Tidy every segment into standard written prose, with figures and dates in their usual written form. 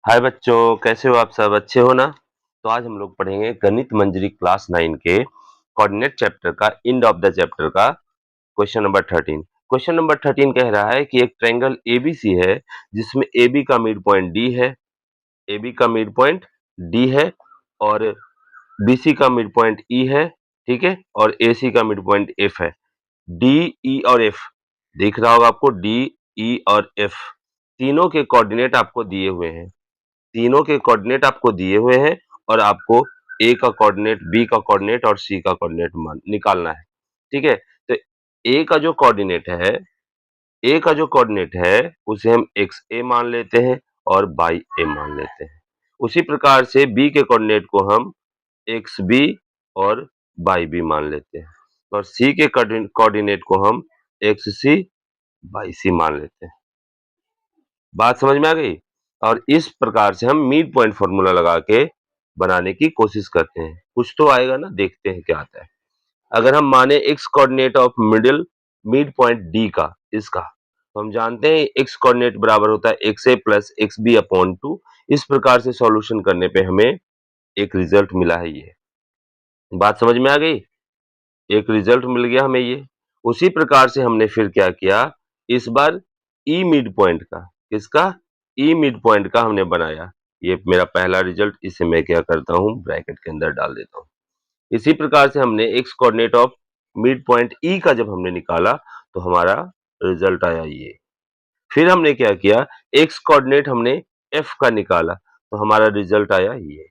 हाय बच्चों, कैसे हो आप सब? अच्छे हो ना? तो आज हम लोग पढ़ेंगे गणित मंजरी क्लास 9 के कोऑर्डिनेट चैप्टर का एंड ऑफ द चैप्टर का क्वेश्चन नंबर 13। क्वेश्चन नंबर 13 कह रहा है कि एक ट्रायंगल एबीसी है जिसमें एबी का मिड पॉइंट डी है, एबी का मिड पॉइंट डी है और बीसी का मिड पॉइंट ई है, ठीक है? और एसी का मिड पॉइंट एफ है। डी, ई और एफ दिख रहा होगा आपको, डी, ई और एफ तीनों के कोऑर्डिनेट आपको दिए हुए हैं। तीनों के कोऑर्डिनेट आपको दिए हुए हैं और आपको ए का कोऑर्डिनेट, बी का कोऑर्डिनेट और सी का कोऑर्डिनेट निकालना है। ठीक है? तो ए का जो कोऑर्डिनेट है, ए का जो कोऑर्डिनेट है उसे हम एक्स ए मान लेते हैं और वाई ए मान लेते हैं। उसी प्रकार से बी के कोऑर्डिनेट को हम एक्स बी और वाई बी मान लेते हैं और सी के कोऑर्डिनेट को हम एक्स सी वाई सी मान लेते हैं। बात समझ में आ गई? और इस प्रकार से हम मिड पॉइंट फॉर्मूला लगा के बनाने की कोशिश करते हैं। कुछ तो आएगा ना, देखते हैं क्या आता है। अगर हम माने x coordinate of mid point D का, इसका तो हम जानते हैं x कोऑर्डिनेट बराबर होता है xa plus x B upon 2। इस प्रकार से सॉल्यूशन करने पे हमें एक रिजल्ट मिला है। ये बात समझ में आ गई? एक रिजल्ट मिल गया हमें ये। उसी प्रकार से हमने फिर क्या किया, इस बार ई मिड पॉइंट का, किसका? ई मिड पॉइंट का हमने बनाया। ये मेरा पहला रिजल्ट, इसे मैं क्या करता हूं, ब्रैकेट के अंदर डाल देता हूं। इसी प्रकार से हमने x coordinate of mid point ई का जब हमने निकाला तो हमारा रिजल्ट आया ये। फिर हमने क्या किया, एक्स कोऑर्डिनेट हमने एफ का निकाला तो हमारा रिजल्ट आया ये।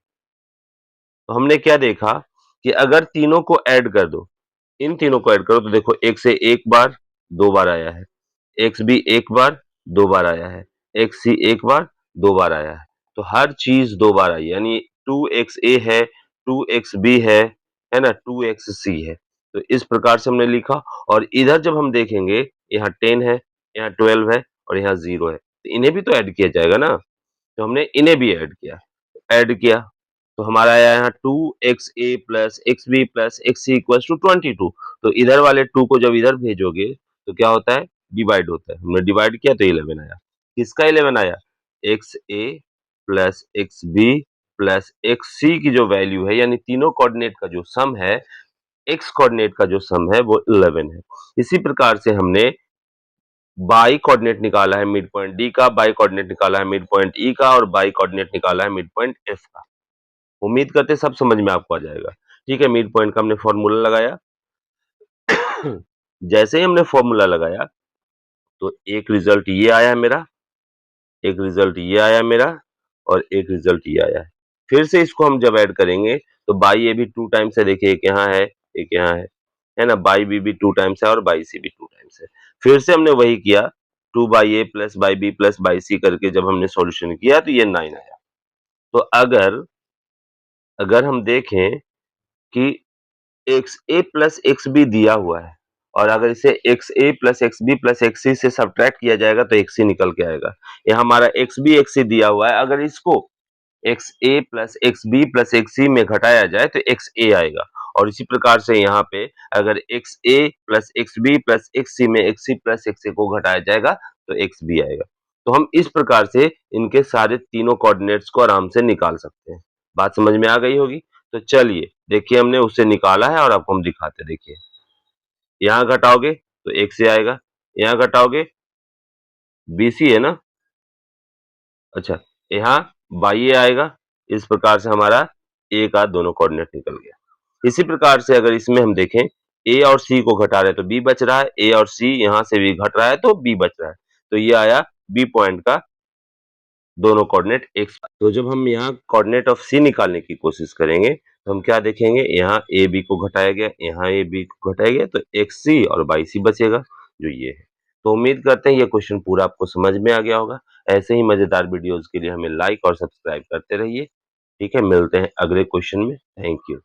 तो हमने क्या देखा कि अगर तीनों को ऐड कर दो, इन तीनों को ऐड करो तो देखो एक्स ए एक बार, दो बार आया है, एक्स बी एक बार, दो बार आया है, एक्स सी एक बार, दो बार आया है। तो हर चीज दो बार आई, यानी टू एक्स ए है, टू एक्स बी है ना, टू एक्स सी है। तो इस प्रकार से हमने लिखा। और इधर जब हम देखेंगे, यहाँ 10 है, यहाँ 12 है और यहाँ 0 है, तो इन्हें भी तो ऐड किया जाएगा ना। तो हमने इन्हें भी ऐड किया तो हमारा आया यहाँ 2xa plus x B plus x c equal to 22। तो इधर वाले 2 को जब इधर भेजोगे तो क्या होता है, डिवाइड होता है। हमने डिवाइड किया तो 11 आया। किसका 11 आया? X A plus x B plus x C की जो वैल्यू है, यानी तीनों कोऑर्डिनेट का जो सम है, एक्स कोऑर्डिनेट का जो सम है वो 11 है। इसी प्रकार से हमने बाई कोऑर्डिनेट निकाला है मिड पॉइंट डी का, बाई कोऑर्डिनेट निकाला है मिड पॉइंट ई का और बाई कोऑर्डिनेट निकाला है मिड पॉइंट एफ का। उम्मीद करते सब समझ में आपको आ जाएगा। ठीक है, मिड पॉइंट का हमने फॉर्मूला लगाया। जैसे ही हमने फॉर्मूला लगाया तो एक रिजल्ट ये आया मेरा, एक रिजल्ट ये आया मेरा और एक रिजल्ट ये आया है। फिर से इसको हम जब ऐड करेंगे तो बाई ए भी 2 टाइम्स है, देखिए एक यहाँ है, एक यहाँ है ना, बाई बी भी 2 टाइम्स है और बाई सी भी 2 टाइम्स है। फिर से हमने वही किया, 2 by A plus by B plus by C करके जब हमने सॉल्यूशन किया तो ये 9 आया। तो अगर अगर हम देखें कि x A plus x B दिया हुआ है और अगर इसे x A plus x B plus x C से सब्ट्रैक्ट किया जाएगा तो एक्स सी निकल के आएगा। यहाँ हमारा एक्स बी एक्स सी दिया हुआ है, अगर इसको x A plus x B plus x C में घटाया जाए तो एक्स ए आएगा। और इसी प्रकार से यहाँ पे अगर x A plus x B plus x C में x C plus x A को घटाया जाएगा तो एक्स बी आएगा। तो हम इस प्रकार से इनके सारे तीनों कोऑर्डिनेट्स को आराम से निकाल सकते हैं। बात समझ में आ गई होगी। तो चलिए देखिए, हमने उससे निकाला है और आपको हम दिखाते, देखिए यहाँ घटाओगे तो एक से आएगा, यहाँ घटाओगे बीसी है ना, अच्छा यहाँ बाई ए आएगा। इस प्रकार से हमारा ए का दोनों कोऑर्डिनेट निकल गया। इसी प्रकार से अगर इसमें हम देखें, ए और सी को घटा रहे तो बी बच रहा है, ए और सी यहाँ से भी घट रहा है तो बी बच रहा है। तो ये आया बी पॉइंट का दोनों कोऑर्डिनेट एक्स। तो जब हम यहाँ कोऑर्डिनेट ऑफ सी निकालने की कोशिश करेंगे तो हम क्या देखेंगे, यहाँ ए बी को घटाया गया, यहाँ ए बी को घटाया गया तो एक्स सी और बाई सी बचेगा जो ये है। तो उम्मीद करते हैं ये क्वेश्चन पूरा आपको समझ में आ गया होगा। ऐसे ही मजेदार वीडियोस के लिए हमें लाइक और सब्सक्राइब करते रहिए। ठीक है, मिलते हैं अगले क्वेश्चन में। Thank you.